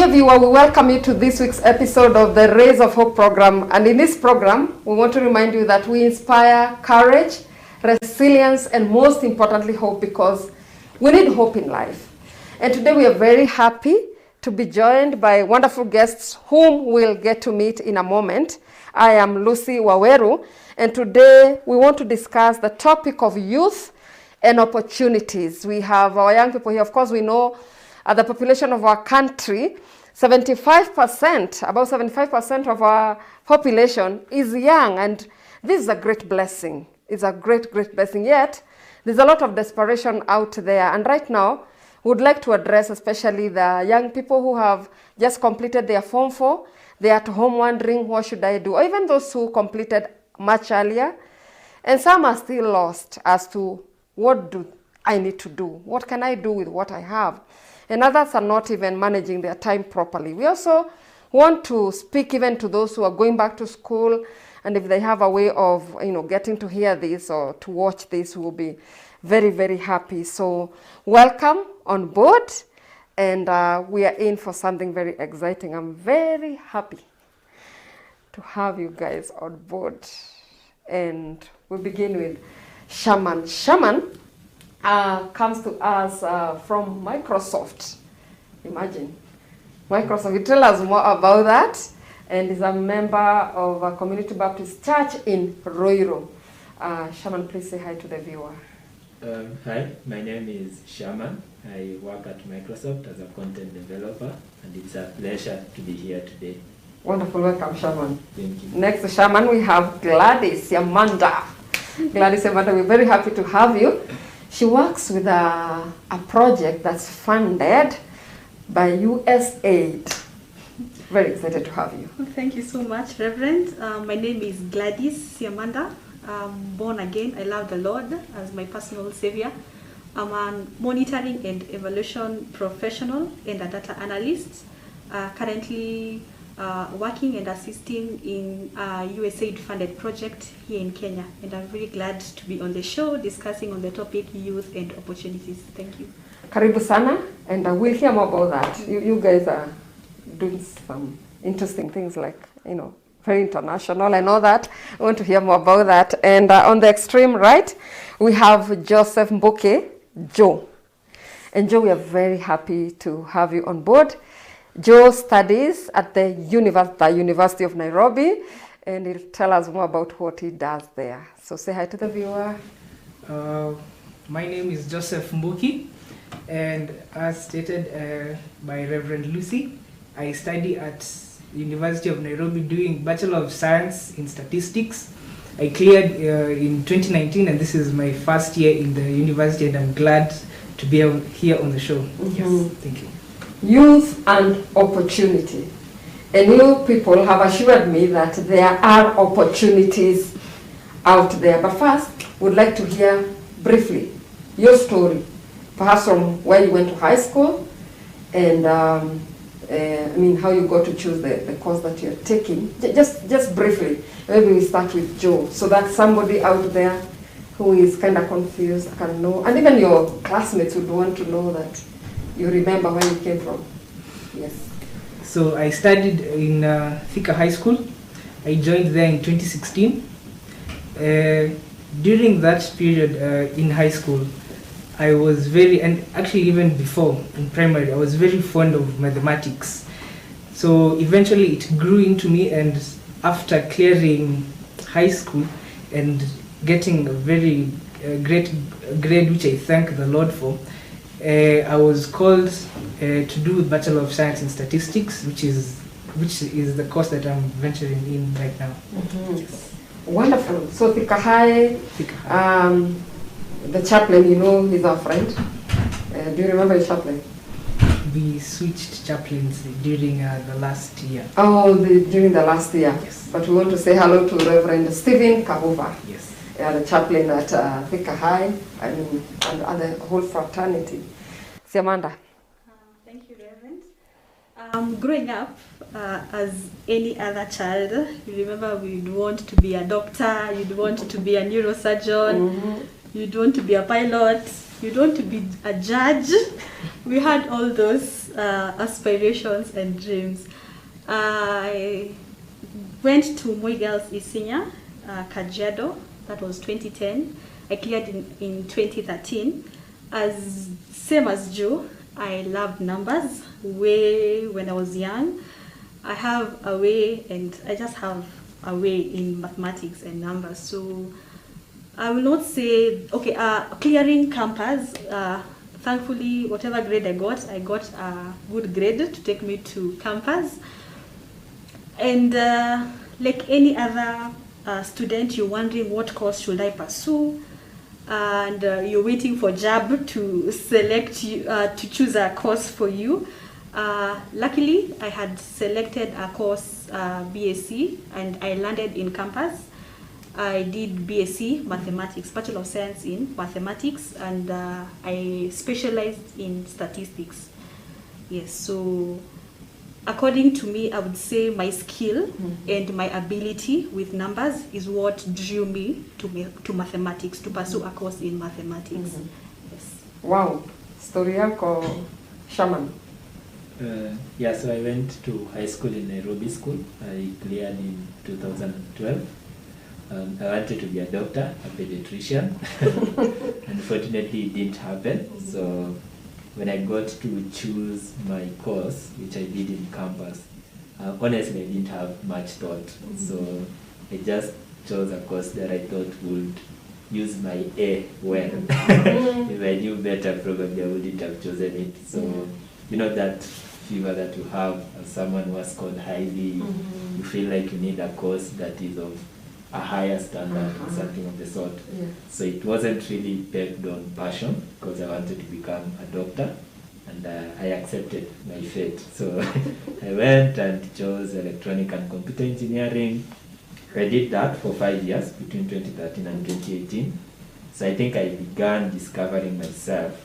Dear viewer, we welcome you to this week's episode of the Rays of Hope program. And in this program, we want to remind you that we inspire courage, resilience, and most importantly, hope, because we need hope in life. And today we are very happy to be joined by wonderful guests whom we'll get to meet in a moment. I am Lucy Waweru, and today we want to discuss the topic of youth and opportunities. We have our young people here. Of course, we know the population of our country, 75%, about 75% of our population is young, and this is a great blessing. It's a great blessing. Yet, there's a lot of desperation out there, and right now, we would like to address especially the young people who have just completed their Form 4. They're at home wondering, what should I do? Or even those who completed much earlier, and some are still lost as to what do I need to do? What can I do with what I have? And others are not even managing their time properly. We also want to speak even to those who are going back to school, and if they have a way of, getting to hear this or to watch this, we'll be very happy. So welcome on board, and we are in for something very exciting. I'm very happy to have you guys on board. And we begin with Shaman. Shaman comes to us from Microsoft. Imagine, Microsoft. You tell us more about that, and is a member of a Community Baptist Church in Roiro. Shaman, please say hi to the viewer. Hi, my name is Shaman. I work at Microsoft as a content developer, and it's a pleasure to be here today. Wonderful, welcome, Shaman. Thank you. Next to Shaman, we have Gladys Yamanda. Gladys Yamanda, we're very happy to have you. She works with a project that's funded by USAID. Very excited to have you. Thank you so much, Reverend. My name is Gladys Yamanda. I'm born again. I love the Lord as my personal savior. I'm a monitoring and evaluation professional and a data analyst. Currently working and assisting in a USAID-funded project here in Kenya. And I'm really glad to be on the show discussing on the topic youth and opportunities. Thank you. Karibu sana, and we'll hear more about that. You guys are doing some interesting things, like, very international and all that. I want to hear more about that. And on the extreme right, we have Joseph Mboke, Joe. And Joe, we are very happy to have you on board. Joe studies at the University of Nairobi, and he'll tell us more about what he does there. So say hi to the viewer. My name is Joseph Mbuki, and as stated by Reverend Lucy, I study at University of Nairobi doing Bachelor of Science in Statistics. I cleared in 2019, and this is my first year in the university, and I'm glad to be here on the show. Mm-hmm. Yes, thank you. Youth and opportunity. And you people have assured me that there are opportunities out there. But first, we'd like to hear briefly your story, perhaps from where you went to high school, and how you got to choose the course that you're taking. Just briefly, maybe we start with Joe, so that somebody out there who is kind of confused can know, and even your classmates would want to know that you remember where you came from. Yes. So I studied in Thika High School. I joined there in 2016. During that period in high school, I was and actually even before in primary, I was very fond of mathematics. So eventually it grew into me, and after clearing high school and getting a very great grade, which I thank the Lord for, I was called to do Bachelor of Science in Statistics, which is the course that I'm venturing in right now. Mm-hmm. Yes. Wonderful. So Thika High, the chaplain, he's our friend. Do you remember your chaplain? We switched chaplains during the last year. Oh, during the last year. Yes. But we want to say hello to Reverend Stephen Kahuva. Yes. The chaplain at Thika High, and the whole fraternity. Siamanda. Thank you, Reverend. Growing up, as any other child, you remember we'd want to be a doctor, you'd want to be a neurosurgeon, you'd want to be a pilot, You don't want to be a judge. We had all those aspirations and dreams. I went to Moi Girls Isinya, Kajiado. That was 2010. I cleared in 2013. As same as Joe, I loved numbers way when I was young. I have a way, and I just have a way in mathematics and numbers. So I will not say, okay, clearing campus, thankfully, whatever grade I got a good grade to take me to campus. And like any other student, you're wondering what course should I pursue, and you're waiting for JAB to select you, to choose a course for you. Luckily, I had selected a course, BSc, and I landed in campus. I did BSc Mathematics, Bachelor of Science in Mathematics, and I specialized in statistics. Yes, so according to me, I would say my skill and my ability with numbers is what drew me to mathematics, to pursue a course in mathematics. Yes. Wow. Story yako, Shaman. Yeah, so I went to high school in Nairobi school. I cleared in 2012. I wanted to be a doctor, a pediatrician. Unfortunately, it didn't happen. So when I got to choose my course, which I did in campus, honestly, I didn't have much thought. So I just chose a course that I thought would use my A well. If I knew better, probably I wouldn't have chosen it. So, you know that fever that you have as someone who has scored highly, you feel like you need a course that is of a higher standard or something of the sort. Yeah. So it wasn't really pegged on passion, because I wanted to become a doctor, and I accepted my fate. So I went and chose electronic and computer engineering. I did that for 5 years, between 2013 and 2018. So I think I began discovering myself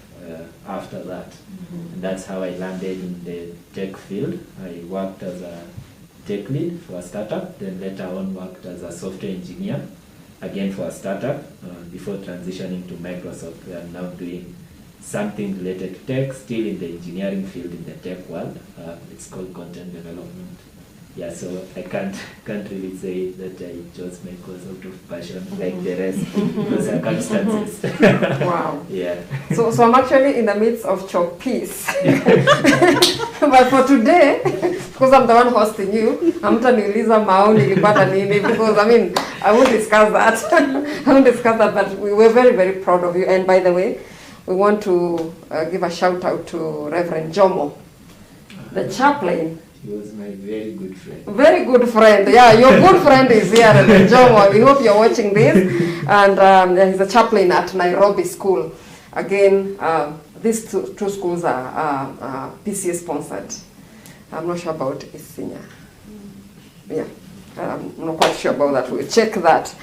after that. And that's how I landed in the tech field. I worked as a tech lead for a startup, then later on worked as a software engineer, again for a startup, before transitioning to Microsoft, where I'm now doing something related to tech, still in the engineering field in the tech world. It's called content development. Yeah, so I can't really say that I chose my course out of passion like the rest, because circumstances. Wow. Yeah. So I'm actually in the midst of chalk piece. But for today, because I'm the one hosting you, hamtaniuliza maoni nilipata nini, because I won't discuss that. I won't discuss that, but we were very, very proud of you. And by the way, we want to give a shout out to Reverend Jomo, the chaplain. He was my very good friend. Very good friend. Yeah, your good friend is here, Reverend Jomo. We hope you're watching this. And he's a chaplain at Nairobi School. Again, these two schools are PCA sponsored. I'm not sure about Isinya. Yeah, I'm not quite sure about that. We'll check that.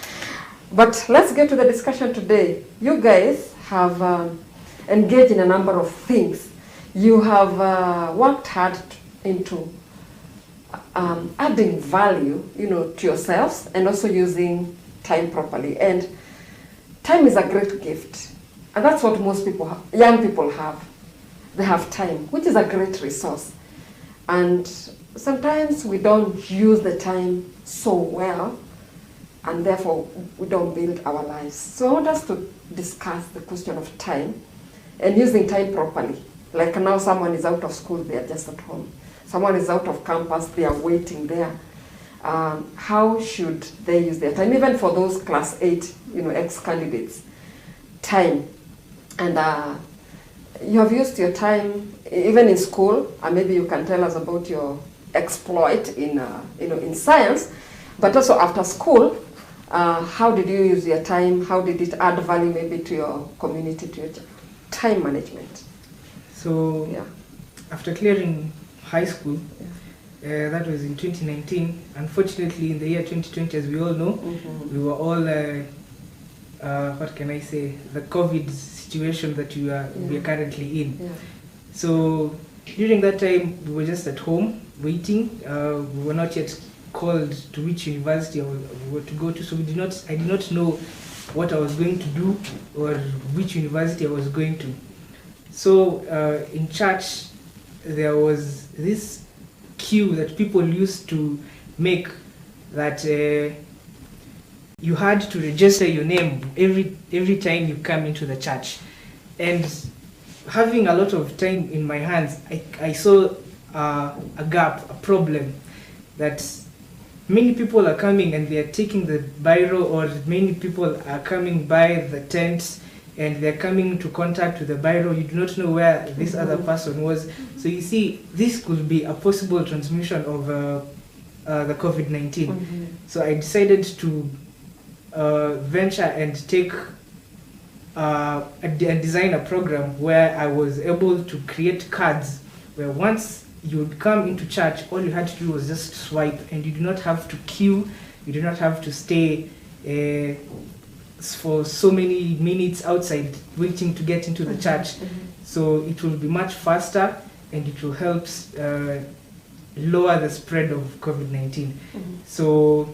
But let's get to the discussion today. You guys have engaged in a number of things. You have worked hard into adding value, to yourselves, and also using time properly. And time is a great gift, and that's what most people, young people have. They have time, which is a great resource, and sometimes we don't use the time so well, and therefore we don't build our lives. So I want us to discuss the question of time and using time properly. Like now, someone is out of school, they are just at home. Someone is out of campus, they are waiting there. How should they use their time? Even for those class 8, ex-candidates, time. And you have used your time, even in school, and maybe you can tell us about your exploit in science, but also after school, how did you use your time? How did it add value maybe to your community, to your time management? So, Yeah. After clearing high school, that was in 2019. Unfortunately, in the year 2020, as we all know, we were all, what can I say, the COVID situation that we are currently in. Yeah. So during that time, we were just at home waiting. We were not yet called to which university we were to go to, so I did not know what I was going to do or which university I was going to. So in church, there was this queue that people used to make that you had to register your name every time you come into the church. And having a lot of time in my hands, I saw a gap, a problem, that many people are coming and they are taking the biro, or many people are coming by the tent and they're coming to contact with the biro. You do not know where this other person was. So you see, this could be a possible transmission of the COVID-19. So I decided to venture and take and design a program where I was able to create cards where once you would come into church, all you had to do was just swipe, and you do not have to queue, you do not have to stay for so many minutes outside waiting to get into the church. So it will be much faster, and it will help lower the spread of COVID-19. So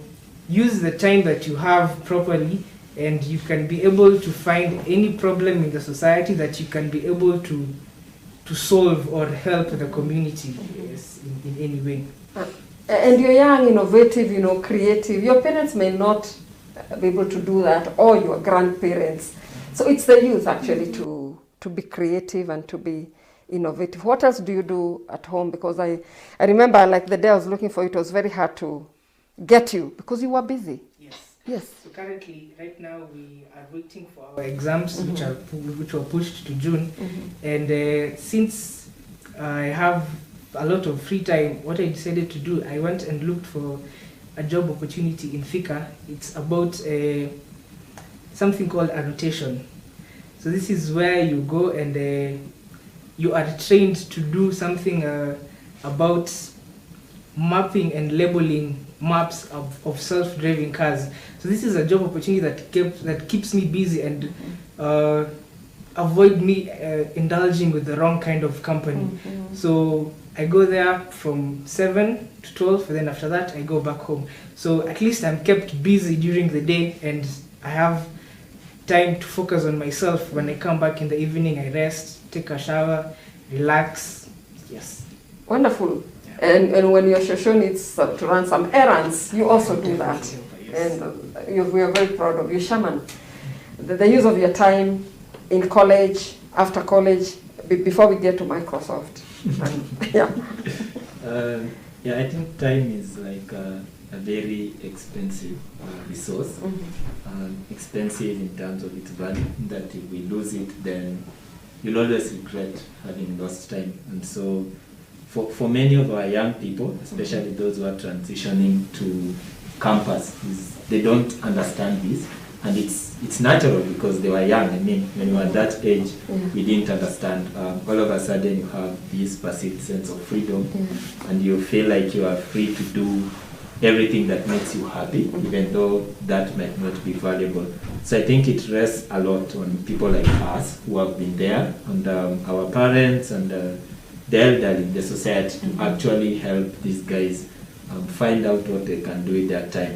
use the time that you have properly, and you can be able to find any problem in the society that you can be able to solve or help the community, yes, in any way. And you're young, innovative, creative. Your parents may not be able to do that, or your grandparents. So it's the youth actually to be creative and to be innovative. What else do you do at home? Because I remember, like the day I was looking for you, it was very hard to get you because you were busy. Yes. So currently, right now, we are waiting for our exams, which were pushed to June. And since I have a lot of free time, what I decided to do, I went and looked for a job opportunity in Fika. It's about something called annotation. So this is where you go and you are trained to do something about mapping and labeling maps of self-driving cars. So this is a job opportunity that keeps me busy and avoid me indulging with the wrong kind of company. So I go there from 7 to 12, and then after that I go back home. So at least I'm kept busy during the day, and I have time to focus on myself. When I come back in the evening, I rest, take a shower, relax. Yes. Wonderful. And when your shosho needs to run some errands, you also do that. And we are very proud of you, Shaman. The use of your time in college, after college, before we get to Microsoft. I think time is like a very expensive resource. Expensive in terms of its value, that if we lose it, then you'll always regret having lost time. And so for many of our young people, especially those who are transitioning to campus, they don't understand this, and it's natural because they were young. I mean, when you were at that age, we didn't understand. All of a sudden, you have this perceived sense of freedom, and you feel like you are free to do everything that makes you happy, even though that might not be valuable. So I think it rests a lot on people like us who have been there, and our parents and the elderly in the society to actually help these guys find out what they can do with their time.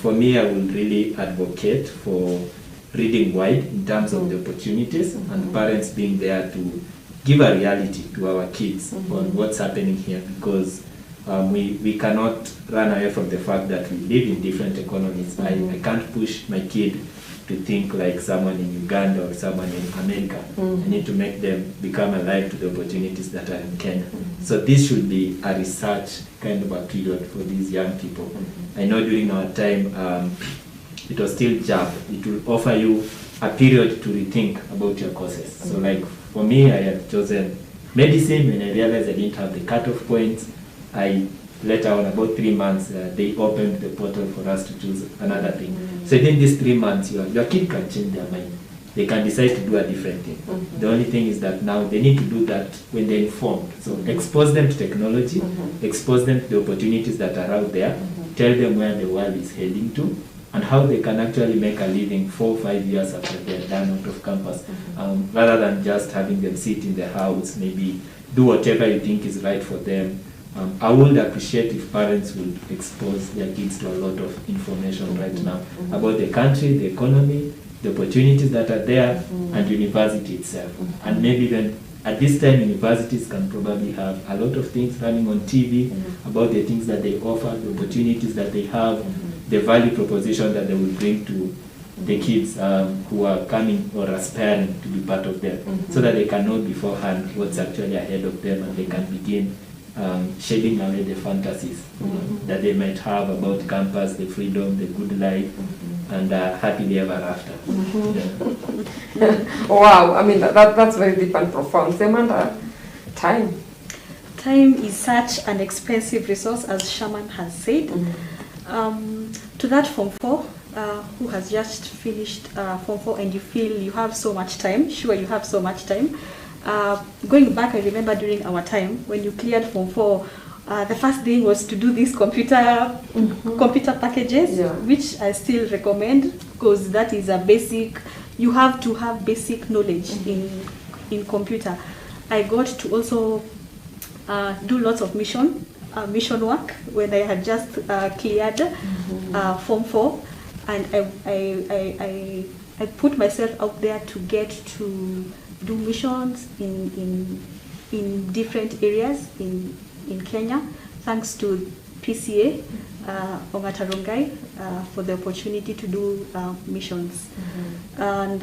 For me, I would really advocate for reading wide in terms of the opportunities, and parents being there to give a reality to our kids on what's happening here, because we cannot run away from the fact that we live in different economies. I can't push my kid to think like someone in Uganda or someone in America. I need to make them become alive to the opportunities that are in Kenya. So this should be a research kind of a period for these young people. I know during our time, it was still JAB. It will offer you a period to rethink about your courses. So like for me, I had chosen medicine. When I realized I didn't have the cutoff points, I later on, about 3 months, they opened the portal for us to choose another thing. So within these 3 months, your kid can change their mind. They can decide to do a different thing. The only thing is that now they need to do that when they're informed. So expose them to technology, expose them to the opportunities that are out there, tell them where the world is heading to, and how they can actually make a living 4 or 5 years after they're done out of campus, rather than just having them sit in the house, maybe do whatever you think is right for them, I would appreciate if parents would expose their kids to a lot of information right now about the country, the economy, the opportunities that are there, and university itself. And maybe even at this time, universities can probably have a lot of things running on TV about the things that they offer, the opportunities that they have, the value proposition that they will bring to the kids who are coming or aspiring to be part of them, so that they can know beforehand what's actually ahead of them, and they can begin shading away the fantasies that they might have about campus, the freedom, the good life, and happily ever after. Wow, I mean, that's very deep and profound. Samantha, time. Time is such an expensive resource, as Shaman has said. To that Form 4, who has just finished Form 4 and you feel you have so much time, sure you have so much time. Going back, I remember during our time when you cleared Form 4, the first thing was to do these computer packages, which I still recommend, because that is a basic. You have to have basic knowledge in computer. I got to also do lots of mission work when I had just cleared Form 4, and I put myself out there to get to do missions in different areas in Kenya, thanks to PCA Ongatarongai for the opportunity to do missions. And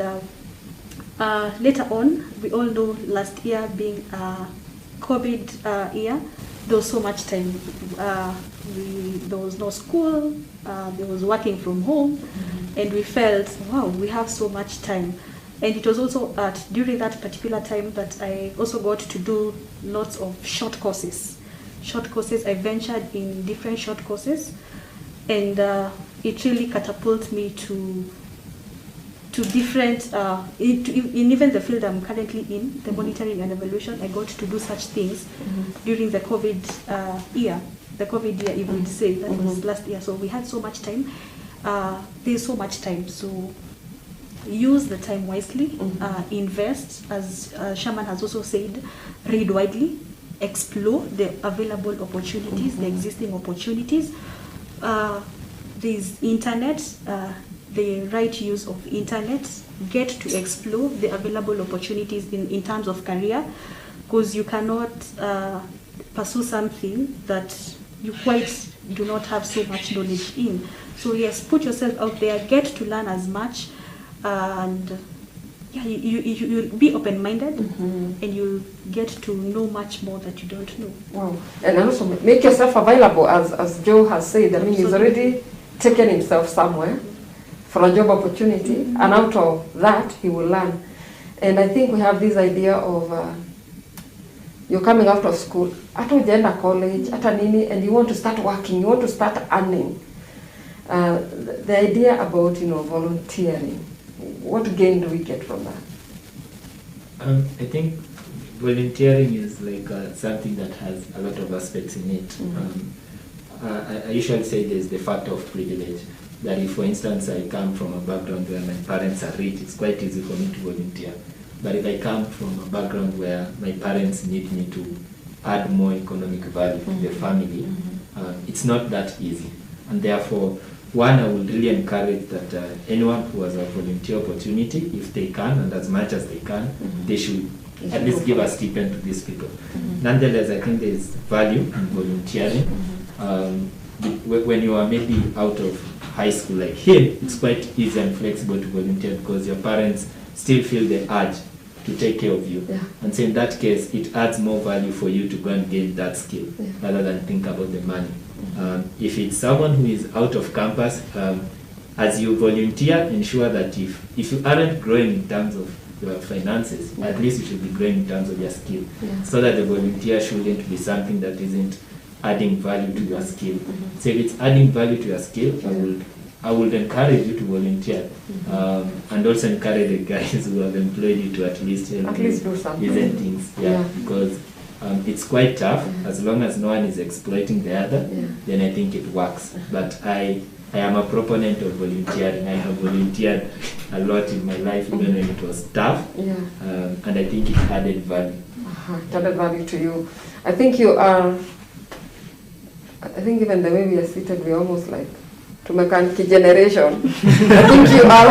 later on, we all know last year being a COVID year, there was so much time. There was no school, there was working from home, and we felt, wow, we have so much time. And it was also during that particular time that I also got to do lots of short courses. I ventured in different short courses, and it really catapulted me to different, in even the field I'm currently in, the monitoring and evaluation. I got to do such things during the COVID year. The COVID year, if we'd say, that was last year. So we had so much time. There's so much time. So use the time wisely, invest, as Shaman has also said, read widely, explore the available opportunities, the existing opportunities. There's internet, the right use of internet, get to explore the available opportunities in terms of career, because you cannot pursue something that you quite do not have so much knowledge in. So yes, put yourself out there, get to learn as much, and yeah, you'll be open-minded, and you'll get to know much more that you don't know. Wow. And also make yourself available, as Joe has said. I mean, he's already taken himself somewhere for a job opportunity, and out of that, he will learn. And I think we have this idea of you're coming out of school, hata ujaenda college, hata nini, and you want to start working, you want to start earning. The idea about, volunteering, what gain do we get from that? I think volunteering is like something that has a lot of aspects in it. I usually say there's the factor of privilege. That if, for instance, I come from a background where my parents are rich, it's quite easy for me to volunteer. But if I come from a background where my parents need me to add more economic value to the family, it's not that easy. And therefore, one, I would really encourage that anyone who has a volunteer opportunity, if they can, and as much as they can, they should at least give a stipend to these people. Nonetheless, I think there is value in volunteering. When you are maybe out of high school like him, it's quite easy and flexible to volunteer because your parents still feel the urge to take care of you. And so in that case, it adds more value for you to go and gain that skill rather than think about the money. If it's someone who is out of campus, as you volunteer, ensure that if you aren't growing in terms of your finances, at least you should be growing in terms of your skill, so that the volunteer shouldn't be something that isn't adding value to your skill. So if it's adding value to your skill, I would encourage you to volunteer, and also encourage the guys who have employed you to at least help do something. Things, because it's quite tough. As long as no one is exploiting the other, then I think it works. But I am a proponent of volunteering. I have volunteered a lot in my life, even when it was tough, and I think it added value. It added value to you. I think you are I think even the way we are seated, we're almost like tumekaniki generation. I think you are.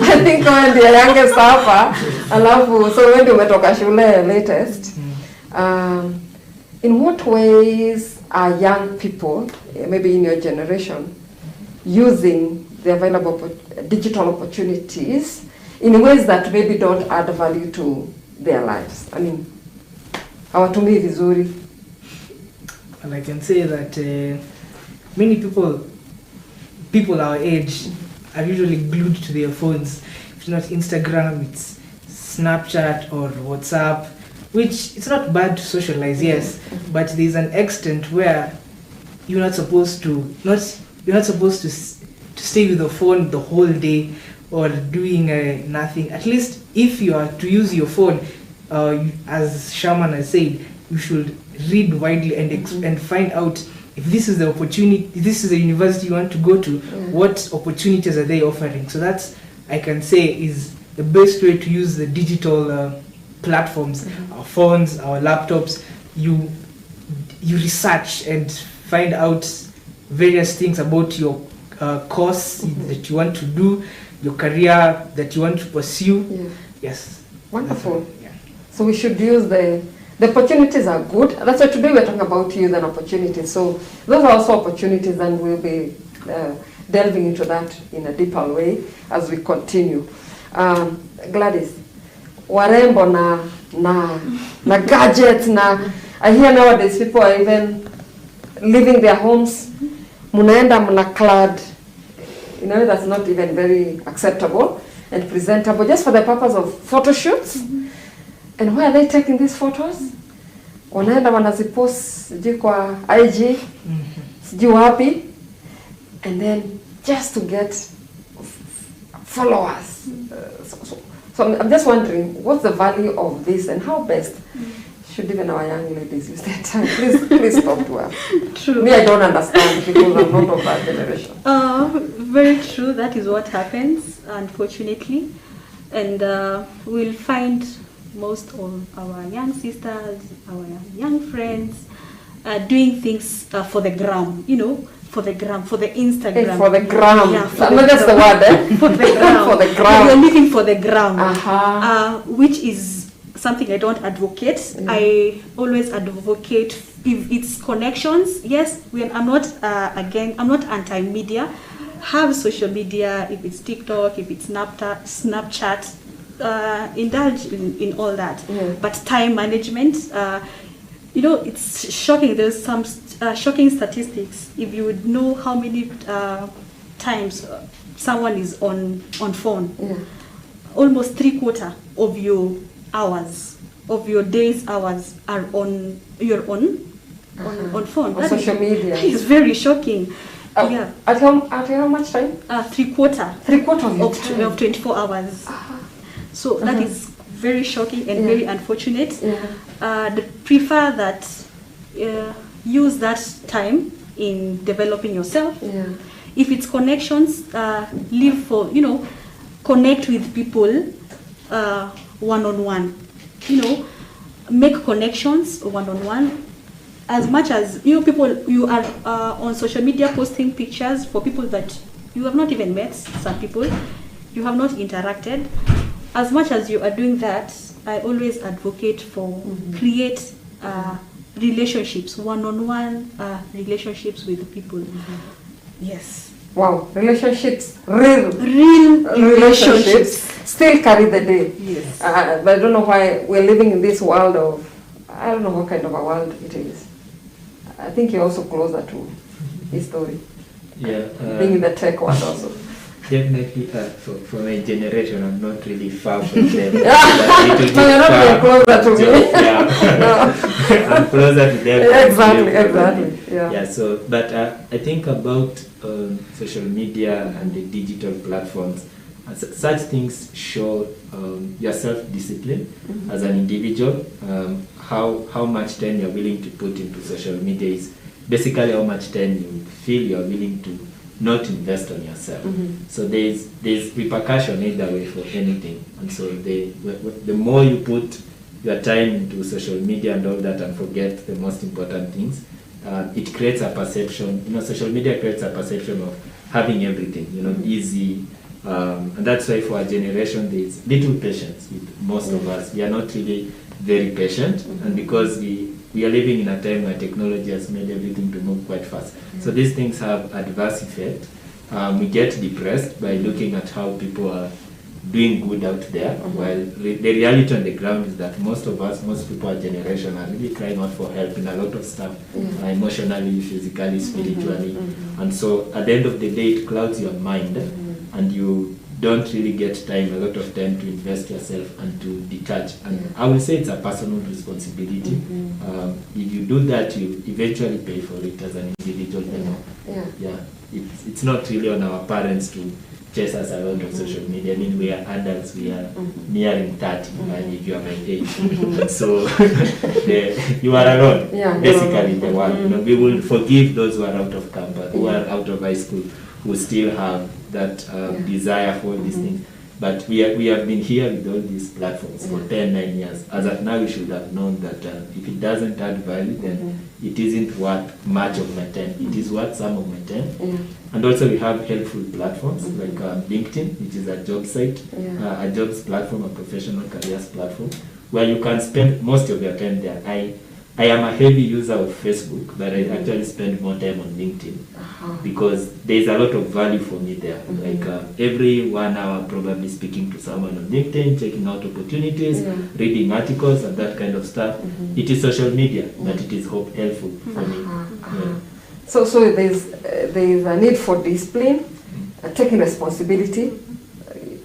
I think wewe ndiye youngest hapa. Alafu, so wewe ndio umetoka shule latest. In what ways are young people, maybe in your generation, using the available digital opportunities in ways that maybe don't add value to their lives? I mean, hawatumii vizuri. And I can say that many people our age are usually glued to their phones. If it's not Instagram, it's Snapchat or WhatsApp, which it's not bad to socialize, yes, but there's an extent where you're not supposed to stay with the phone the whole day or doing nothing. At least if you are to use your phone, as Shaman has said, you should read widely and find out if this is the opportunity, if this is the university you want to go to, what opportunities are they offering. So that's, I can say, is the best way to use the digital platforms, our phones, our laptops. You research and find out various things about your course that you want to do, your career that you want to pursue. Yes. Wonderful. So we should use the opportunities are good. That's why today we're talking about youth and opportunities. So those are also opportunities, and we'll be delving into that in a deeper way as we continue. Gladys, warembo na gadgets na, I hear nowadays people are even leaving their homes. Munaenda muna clad, you know, that's not even very acceptable and presentable, just for the purpose of photo shoots. And where are they taking these photos? Wanaenda wanazipost sijui kwa IG, sijui wapi, and then just to get followers. So I'm just wondering, what's the value of this, and how best should even our young ladies use their time? Please talk to us. True. Me, I don't understand because I'm not of that generation. Very true. That is what happens, unfortunately. And we'll find most of our young sisters, our young friends, doing things for the gram, you know, for the gram, for the Instagram. Hey, for the gram. Yeah, for no, that's the word, eh? For the gram. For the gram. We're living for the gram, which which is something I don't advocate. I always advocate if it's connections. Yes, I'm not I'm not anti-media. Have social media, if it's TikTok, if it's Snapchat, indulge in all that. But time management, you know, it's shocking. There's some shocking statistics. If you would know how many times someone is on phone, almost 3/4 of your hours, of your day's hours, are on your on phone. On social media. It's very shocking. At how much time? 3/4. 3/4 of your time. Of 24 hours. So that is very shocking and very unfortunate. They prefer that use that time in developing yourself. If it's connections, live for, you know, connect with people one-on-one. You know, make connections one-on-one. As much as, you know, people, you are on social media posting pictures for people that you have not even met, some people you have not interacted. As much as you are doing that, I always advocate for create relationships, one-on-one relationships with people. Yes. Wow, relationships, real relationships still carry the day. Yes. But I don't know why we're living in this world of, I don't know what kind of a world it is. I think you're also closer to his story. Yeah. Being in the tech world also. Definitely, for my generation, I'm not really far from them. No, you're not really closer to me. I'm closer to them. Exactly. Yeah. So, but I think about social media and the digital platforms. Such things show your self-discipline as an individual. How much time you're willing to put into social media is basically how much time you feel you're willing to not invest on yourself. So there's repercussion either way for anything, and so the more you put your time into social media and all that and forget the most important things, it creates a perception, social media creates a perception of having everything, easy. And that's why for our generation, there's little patience with most of us. We are not really very patient, and because we are living in a time where technology has made everything to move quite fast. So these things have adverse effect. We get depressed by looking at how people are doing good out there, while the reality on the ground is that most people our generation are really crying out for help in a lot of stuff, emotionally, physically, spiritually. And so at the end of the day, it clouds your mind, and you don't really get time, a lot of time to invest yourself and to detach. And I will say it's a personal responsibility. If you do that, you eventually pay for it as an individual. It's not really on our parents to chase us around on social media. I mean, we are adults, we are nearing 30, and if you are my age. So you are alone, basically, in the world. We will forgive those who are out of campus, who are out of high school, who still have that desire for these things. But we have been here with all these platforms for 9 years. As at now, we should have known that if it doesn't add value, then it isn't worth much of my time. It is worth some of my time. And also we have helpful platforms like LinkedIn, which is a job site, a jobs platform, a professional careers platform, where you can spend most of your time there. I am a heavy user of Facebook, but I actually spend more time on LinkedIn because there's a lot of value for me there. Like every 1 hour probably speaking to someone on LinkedIn, checking out opportunities, reading articles and that kind of stuff. It is social media, but it is helpful for me. So there's a need for discipline, taking responsibility.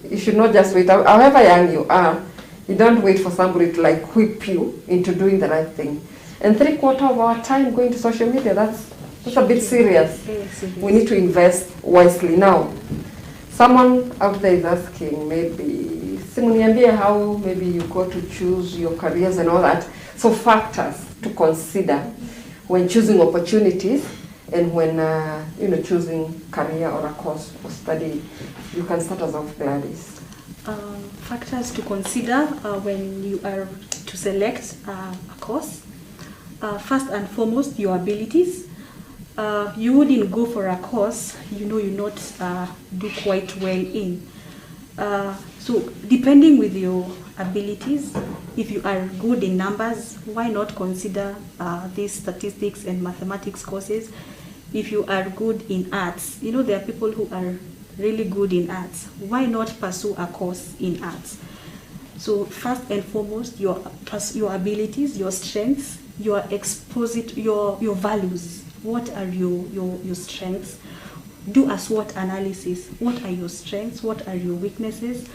You should not just wait. However young you are, you don't wait for somebody to like whip you into doing the right thing. And 3/4 of our time going to social media, that's a bit serious. We need to invest wisely. Now, someone out there is asking, maybe, Simuniambia, how maybe you go to choose your careers and all that. So factors to consider when choosing opportunities and when choosing career or a course or study. You can start us off, Gladys. Factors to consider when you are to select a course. First and foremost, your abilities. You wouldn't go for a course you not do quite well in. So depending with your abilities, if you are good in numbers, why not consider these statistics and mathematics courses? If you are good in arts, there are people who are really good in arts. Why not pursue a course in arts? So first and foremost, your abilities, your strengths, your values. What are your strengths? Do a SWOT analysis. What are your strengths? What are your weaknesses?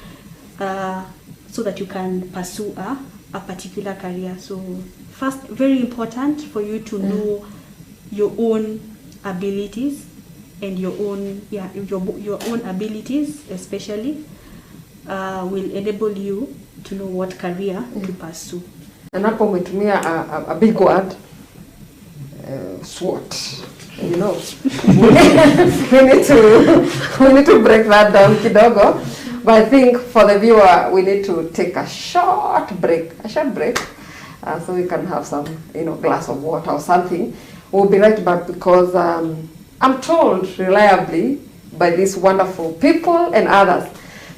So that you can pursue a particular career. So first, very important for you to know your own abilities and your own abilities especially will enable you to know what career to pursue. And hapo umetumia a big word, SWOT. We need to break that down kidogo. But I think for the viewer, we need to take a short break, so we can have some, glass of water or something. We'll be right back because I'm told reliably by these wonderful people and others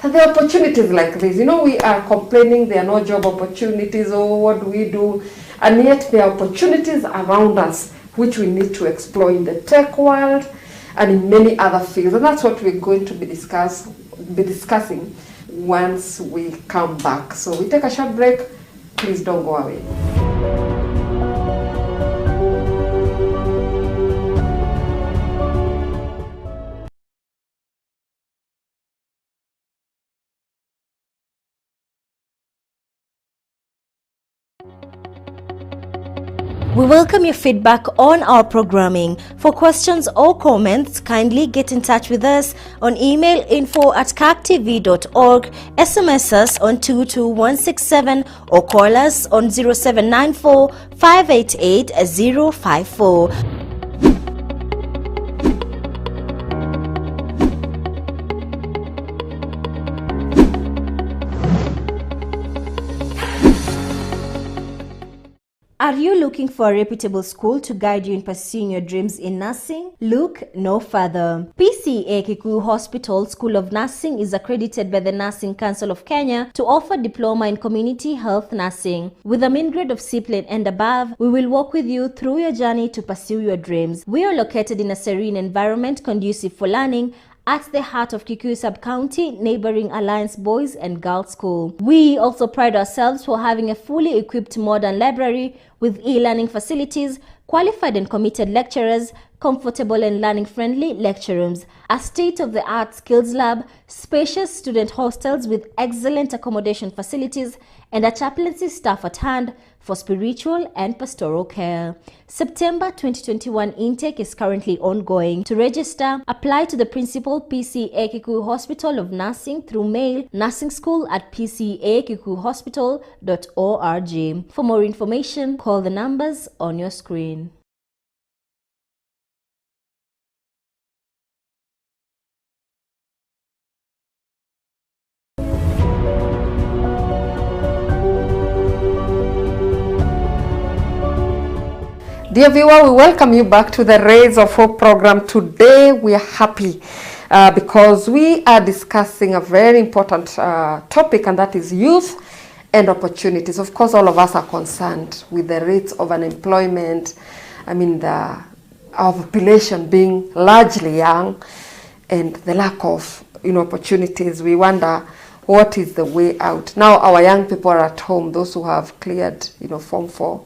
that there are opportunities like this. We are complaining there are no job opportunities, or what do we do? And yet there are opportunities around us which we need to explore in the tech world and in many other fields. And that's what we're going to be discussing once we come back. So we take a short break. Please don't go away. We welcome your feedback on our programming. For questions or comments, kindly get in touch with us on email info@caktv.org, SMS us on 22167 or call us on 0794 588 054. Are you looking for a reputable school to guide you in pursuing your dreams in nursing? Look no further. PCA Kikuyu Hospital School of Nursing is accredited by the Nursing Council of Kenya to offer diploma in community health nursing. With a mean grade of C+ and above, we will walk with you through your journey to pursue your dreams. We are located in a serene environment conducive for learning at the heart of Kikuyu Sub-County, neighboring Alliance Boys and Girls School. We also pride ourselves for having a fully equipped modern library with e-learning facilities, qualified and committed lecturers, comfortable and learning-friendly lecture rooms, a state-of-the-art skills lab, spacious student hostels with excellent accommodation facilities, and a chaplaincy staff at hand for spiritual and pastoral care. September 2021 intake is currently ongoing. To register, apply to the principal, PCA Kikuyu Hospital of Nursing, through mail nursing@pcakikuyuhospital.org. For more information, call the numbers on your screen. Dear viewer, we welcome you back to the Rays of Hope program. Today we are happy because we are discussing a very important topic, and that is youth and opportunities. Of course, all of us are concerned with the rates of unemployment. I mean, our population being largely young and the lack of opportunities. We wonder what is the way out. Now our young people are at home, those who have cleared Form 4.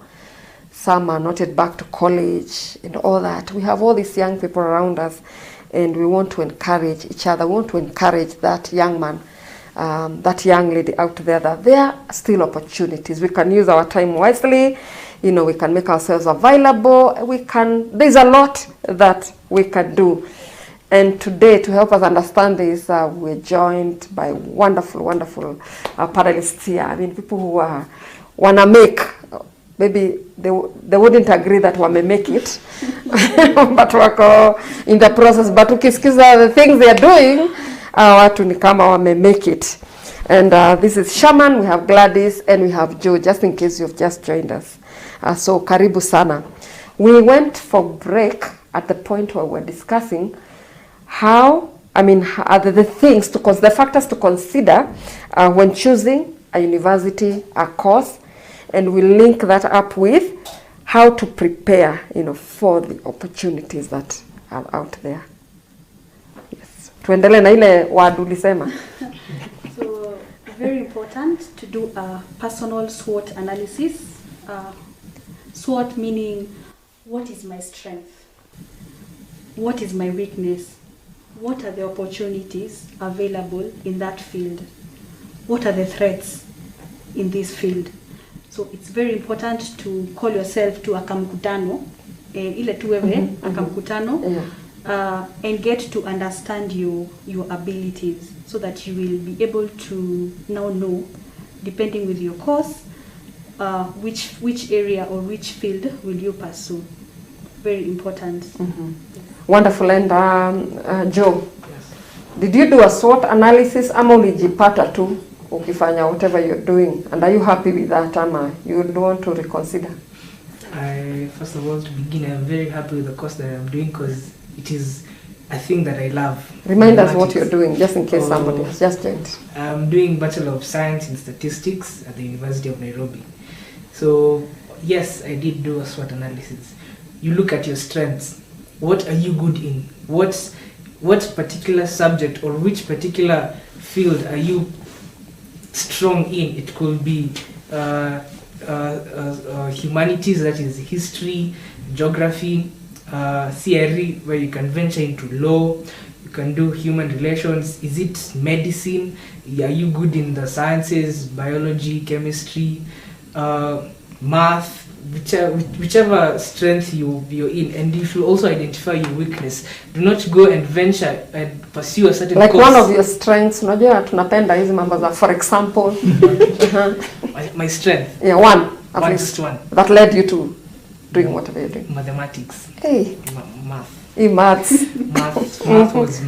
Some are not yet back to college and all that. We have all these young people around us, and we want to encourage each other. We want to encourage that young man, that young lady out there, that there are still opportunities. We can use our time wisely. We can make ourselves available. There's a lot that we can do. And today, to help us understand this, we're joined by wonderful, wonderful panelists here. I mean, people who wanna make. Maybe they wouldn't agree that we may make it, but wako in the process. But ukisikiza the things they are doing, watu ni kama wame make it. And this is Shaman, we have Gladys, and we have Joe, just in case you've just joined us. So karibu sana. We went for break at the point where we're discussing the factors to consider when choosing a university, a course. And we'll link that up with how to prepare, for the opportunities that are out there. Yes. Tuendele na ile wadu ulisema. So, very important to do a personal SWOT analysis. SWOT meaning, what is my strength? What is my weakness? What are the opportunities available in that field? What are the threats in this field? So it's very important to call yourself to a kamkutano, ile tuwewe, a kamkutano, and get to understand your abilities, so that you will be able to now know, depending with your course, which area or which field will you pursue. Very important. Wonderful. And Joe, yes. Did you do a SWOT analysis ama ulijipata tu ukifanya whatever you're doing, and are you happy with that, ama you would want to reconsider? First of all, to begin, I'm very happy with the course that I'm doing, because it is a thing that I love. Remind us what you're doing, just in case somebody has just joined. I'm doing Bachelor of Science in Statistics at the University of Nairobi. So yes, I did do a SWOT analysis. You look at your strengths. What are you good in? What particular subject or which particular field are you strong in? It could be humanities, that is history, geography, CRE, where you can venture into law. You can do human relations. Is it medicine? Are you good in the sciences, biology, chemistry, math? Whichever strength you're in, and you should also identify your weakness. Do not go and venture and pursue a certain like course. One of your strengths, unajua tunapenda hizi mambo za, for example, my strength. Yeah, one that led you to doing whatever you're doing. Mathematics. Hey. Math. Maths. Math was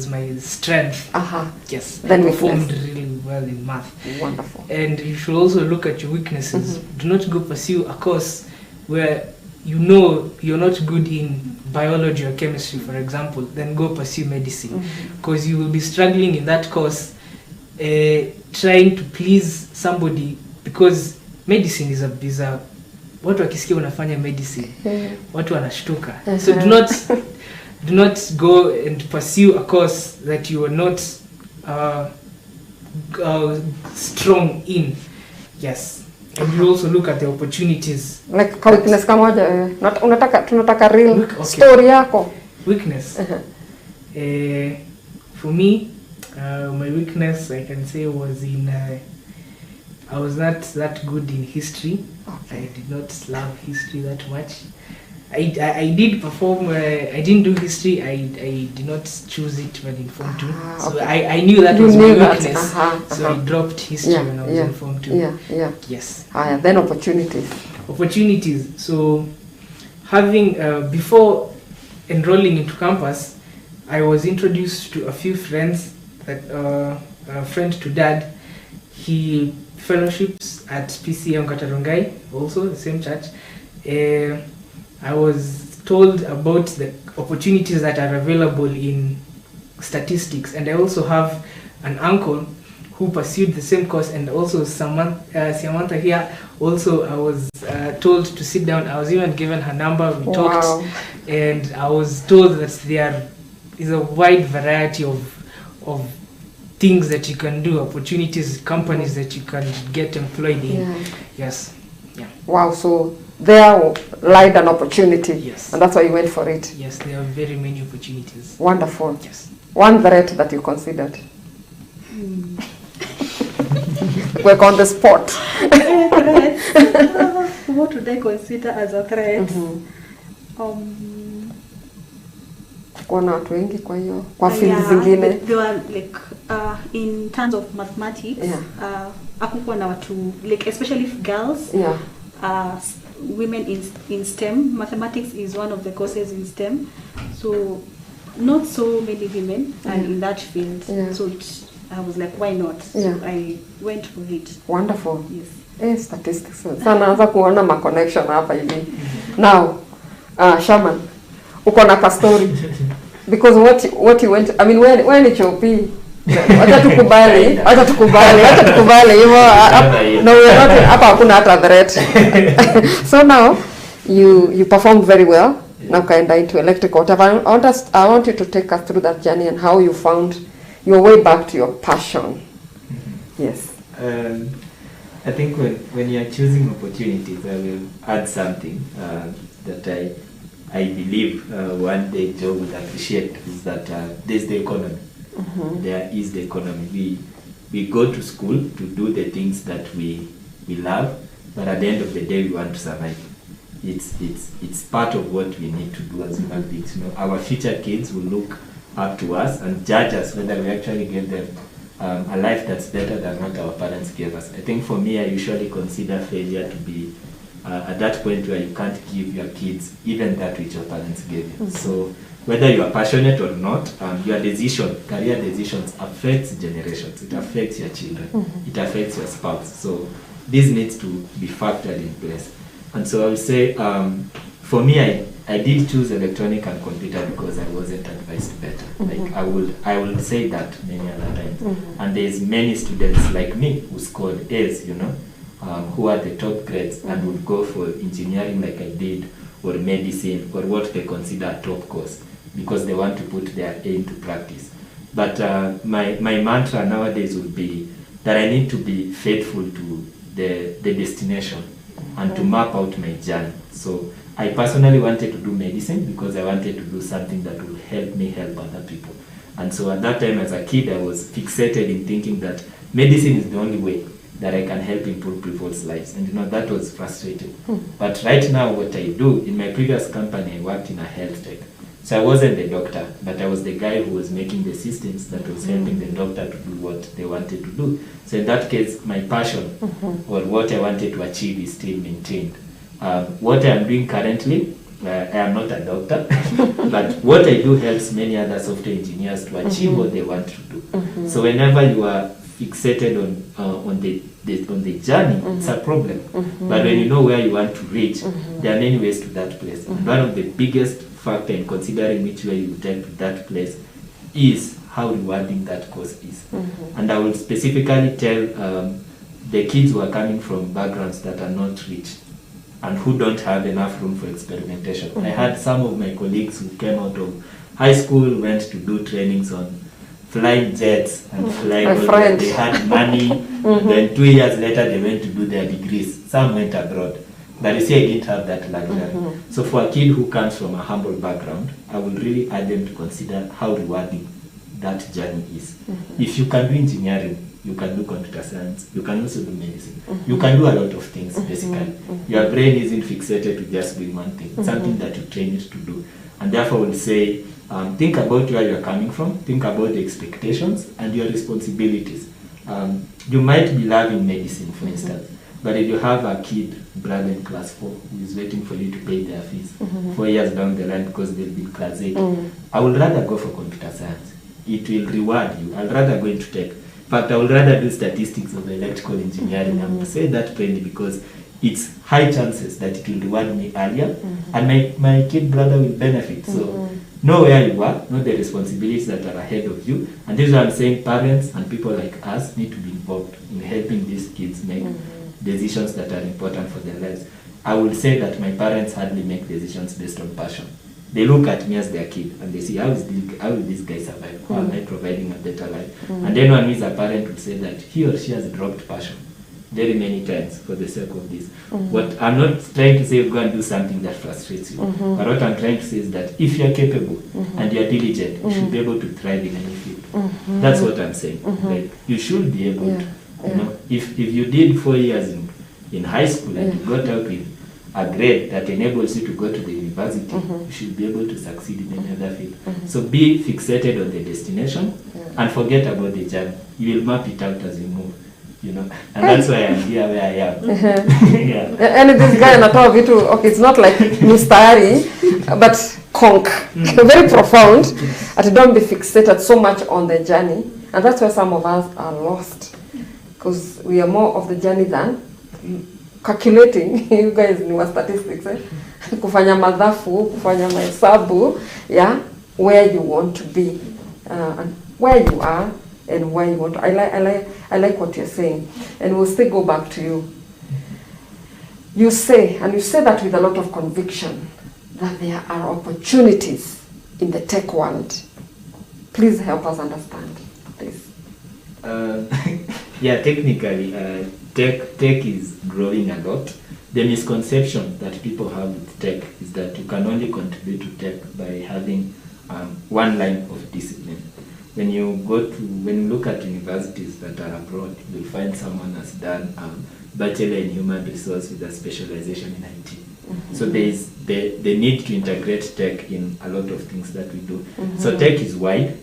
my strength. Yes. Then I performed really well in math. Wonderful. And you should also look at your weaknesses. Do not go pursue a course where you know you're not good in biology or chemistry, for example. Then go pursue medicine, because you will be struggling in that course, trying to please somebody, because medicine is a watu wakisikia unafanya medicine, watu wanashtuka. So do not go and pursue a course that you are not strong in. Yes. And you also look at the opportunities. Like weakness kamoja, tunataka real story yako. Weakness. For me, my weakness, I can say, was in I was not that good in history. Okay. I did not love history that much. I did perform. I didn't do history. I did not choose it when in Form 2. So okay. I knew that was my weakness. So I dropped history when I was in Form 2. Yeah. Yes. Then opportunities. Opportunities. So having before enrolling into campus, I was introduced to a few friends. That a friend to dad, he fellowships at PCA Onkatarungai, also the same church. I was told about the opportunities that are available in statistics, and I also have an uncle who pursued the same course, and also Samantha here. Also, I was told to sit down. I was even given her number. We talked, and I was told that there is a wide variety of things that you can do, opportunities, companies that you can get employed in. Yes. Yeah. Wow, so there lied an opportunity. Yes. And that's why you went for it. Yes, there are very many opportunities. Wonderful. Yes. One threat that you considered. Work on the spot. What would I consider as a threat? Kuna watu wengi kwa hiyo kwa field zingine. They were like in terms of mathematics, hakukuwa na watu like especially girls, women in STEM. Mathematics is one of the courses in STEM, so not so many women are in that field. So I was like, why not? So I went for it. Wonderful. Yes. Statistics. Sasa naanza kuona ma connection hapa hivi. Now, Shaman, uko na ka story. Because what you went, I mean, when it's your P, acha tukubali hivyo. No, we are not hapa, hakuna hata threat. So now you performed very well. Now ukaenda into electrical. Whatever. I want you to take us through that journey and how you found your way back to your passion. Yes. I think when you are choosing opportunities, I will add something that I believe one day Joe would appreciate, is that there's the economy. There is the economy. We go to school to do the things that we love, but at the end of the day we want to survive. It's part of what we need to do as human beings. You know, our future kids will look up to us and judge us whether we actually gave them a life that's better than what our parents gave us. I think for me, I usually consider failure to be at that point where you can't give your kids even that which your parents gave you. So whether you are passionate or not, your career decisions affects generations. It affects your children. It affects your spouse. So this needs to be factored in place. And so I would say, for me, I did choose electronic and computer because I wasn't advised better. Like I will say that many other times. And there's many students like me who scored A's, you know, who are the top grades and would go for engineering like I did, or medicine, or what they consider a top course, because they want to put their A into practice. But my mantra nowadays would be that I need to be faithful to the destination and to map out my journey. So I personally wanted to do medicine because I wanted to do something that will help me help other people. And so at that time as a kid, I was fixated in thinking that medicine is the only way that I can help improve people's lives. And you know, that was frustrating. But right now what I do, in my previous company, I worked in a health tech. So I wasn't the doctor, but I was the guy who was making the systems that was helping the doctor to do what they wanted to do. So in that case, my passion or what I wanted to achieve is still maintained. What I am doing currently, I am not a doctor, but what I do helps many other software engineers to achieve what they want to do. So whenever you are fixated on the journey, it's a problem. But when you know where you want to reach, there are many ways to that place. And one of the biggest factor in considering which way you take to that place is how rewarding that course is. And I will specifically tell the kids who are coming from backgrounds that are not rich and who don't have enough room for experimentation. I had some of my colleagues who came out of high school, went to do trainings on flying jets and flying. They had money, and then 2 years later they went to do their degrees. Some went abroad. But you see, I didn't have that luxury. So for a kid who comes from a humble background, I would really urge them to consider how rewarding that journey is. If you can do engineering, you can do computer science, you can also do medicine. You can do a lot of things, basically. Your brain isn't fixated to just doing one thing. It's something that you train it to do. And therefore, I would say, think about where you're coming from, think about the expectations and your responsibilities. You might be loving medicine, for instance, but if you have a kid, brother in class 4, who is waiting for you to pay their fees 4 years down the line because they'll be in class 8, I would rather go for computer science. It will reward you. I'd rather go into tech. In fact, I would rather do statistics of electrical engineering. I will say that plainly because it's high chances that it will reward me earlier, and my kid brother will benefit. So know where you are, know the responsibilities that are ahead of you, and this is what I'm saying. Parents and people like us need to be involved in helping these kids make decisions that are important for their lives. I will say that my parents hardly make decisions based on passion. They look at me as their kid and they see, how will this guy survive? How am I providing a better life? And anyone who is a parent would say that he or she has dropped passion very many times for the sake of this. What I'm not trying to say, go and do something that frustrates you. But what I'm trying to say is that if you're capable and you're diligent, you should be able to thrive in any field. That's what I'm saying. Like, you should be able to. You know, if you did 4 years in high school and you got out with a grade that enables you to go to the university, you should be able to succeed in any other field. So be fixated on the destination and forget about the journey. You will map it out as you move. You know, and that's why I'm here where I am. And this guy anatoa vitu, okay, it's not like mistari, but conk, very profound. And don't be fixated so much on the journey, and that's why some of us are lost, because we are more of the journey than calculating. You guys know statistics, kufanya madhafu, kufanya mahesabu, where you want to be, and where you are. And why you want to. I like what you're saying, and we'll still go back to you. You say that with a lot of conviction, that there are opportunities in the tech world. Please help us understand this. Technically, tech is growing a lot. The misconception that people have with tech is that you can only contribute to tech by having one line of discipline. When you look at universities that are abroad, you'll find someone has done bachelor in human resource with a specialization in IT. So there is the need to integrate tech in a lot of things that we do. So tech is wide.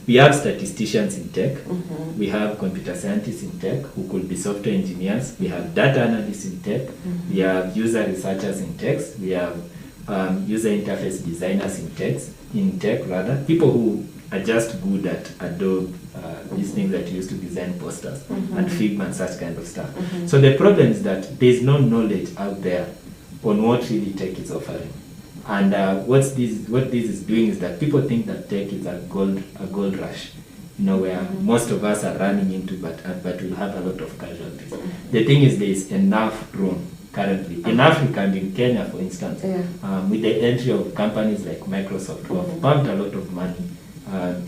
We have statisticians in tech. We have computer scientists in tech who could be software engineers. We have data analysts in tech. We have user researchers in tech. We have user interface designers in tech, people who are just good at Adobe, these things that you use to design posters and Figma and such kind of stuff. So the problem is that there's no knowledge out there on what really tech is offering. And what this is doing is that people think that tech is a gold rush, where most of us are running into, but we'll have a lot of casualties. The thing is, there is enough room currently. In Africa and in Kenya, for instance, with the entry of companies like Microsoft, who have pumped a lot of money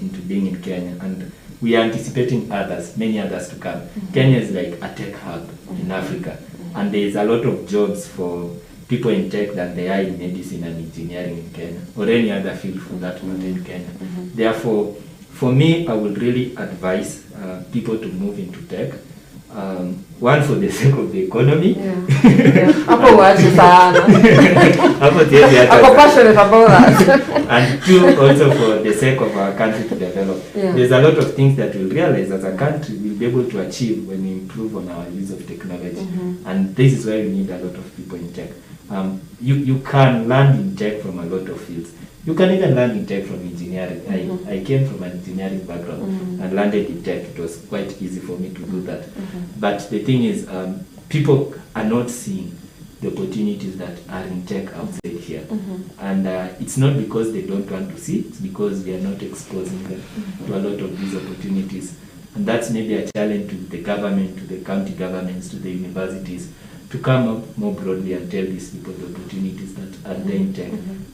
into being in Kenya, and we are anticipating many others to come. Kenya is like a tech hub in Africa, and there is a lot of jobs for people in tech than there are in medicine and engineering in Kenya, or any other field for that matter in Kenya. Therefore, for me, I would really advise people to move into tech. One, for the sake of the economy. I'm passionate about that. And two, also for the sake of our country to develop. There's a lot of things that we'll realize as a country we'll be able to achieve when we improve on our use of technology. And this is why we need a lot of people in tech. you can learn in tech from a lot of fields. You can even learn in tech from engineering. I came from an engineering background and landed in tech. It was quite easy for me to do that. But the thing is, people are not seeing the opportunities that are in tech outside here. And it's not because they don't want to see, it's because we are not exposing them to a lot of these opportunities. And that's maybe a challenge to the government, to the county governments, to the universities, to come up more broadly and tell these people the opportunities that are there in tech.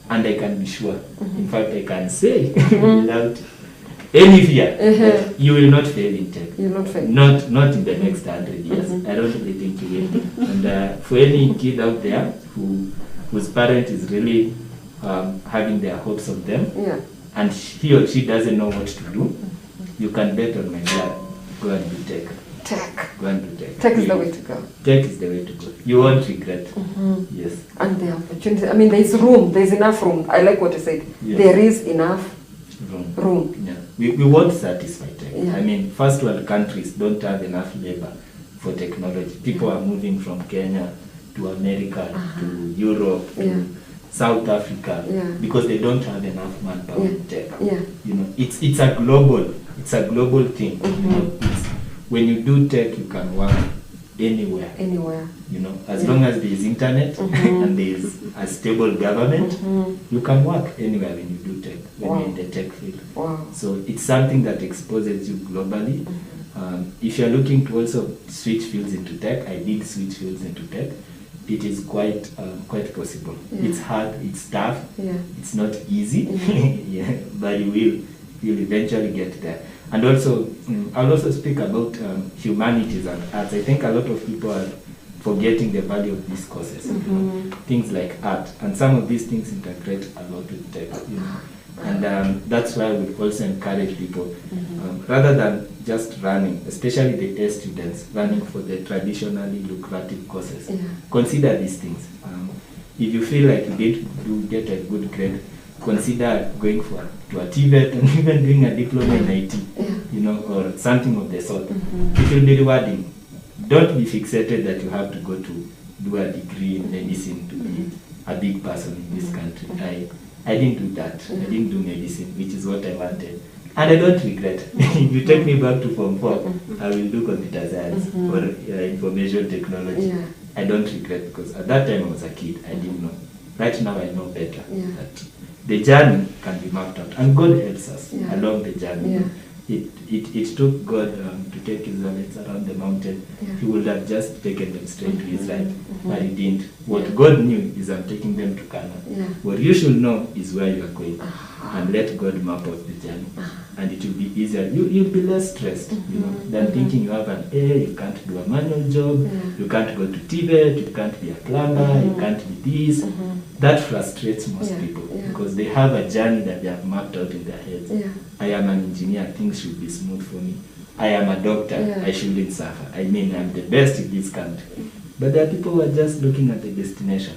And I can be sure, in fact I can say without any fear, you will not fail in tech. You will not fail. Not in the next 100 years. I don't really think you will. And for any kid out there whose parent is really having their hopes on them, and he or she doesn't know what to do, you can bet on my blood. Go and do tech. Go and do tech. Tech is the way to go. Tech is the way to go. You won't regret. Yes. And the opportunity. I mean, there's room. There's enough room. I like what you said. Yes. There is enough room. Yeah. We won't satisfy tech. Yeah. I mean, first world countries don't have enough labor for technology. People are moving from Kenya to America, to Europe, to South Africa, because they don't have enough manpower in tech. You know, it's a global thing. You know, when you do tech, you can work anywhere. You know, as long as there is internet and there is a stable government, you can work anywhere when you do tech, when you're in the tech field. So it's something that exposes you globally. If you're looking to also switch fields into tech, I did switch fields into tech. It is quite possible. It's hard, it's tough, it's not easy, but you'll eventually get there. And also, I'll also speak about humanities and arts. I think a lot of people are forgetting the value of these courses. Things like art, and some of these things integrate a lot with tech. You know? And that's why we also encourage people, rather than just running, especially the A students, running for the traditionally lucrative courses. Consider these things. If you feel like you did get a good grade, consider going to a TVET and even doing a diploma in IT, you know, or something of the sort. It will be rewarding. Don't be fixated that you have to go to do a degree in medicine to be a big person in this country. I didn't do that. I didn't do medicine, which is what I wanted. And I don't regret. If you take me back to Form 4, I will do computer science or information technology. I don't regret, because at that time I was a kid. I didn't know. Right now I know better. That the journey can be mapped out, and God helps us along the journey. It took God to take Israelites around the mountain. He would have just taken them straight to Israel, but he didn't. What God knew is I'm taking them to Canaan. What you should know is where you are going, and let God map out the journey, and it will be easier. You'll be less stressed, you know, than thinking you have an A, you can't do a manual job, you can't go to TVET, you can't be a plumber, you can't be this. That frustrates most people, because they have a journey that they have mapped out in their heads. I am an engineer, things should be smooth for me. I am a doctor, I shouldn't suffer. I mean, I'm the best in this country. But there are people who are just looking at the destination,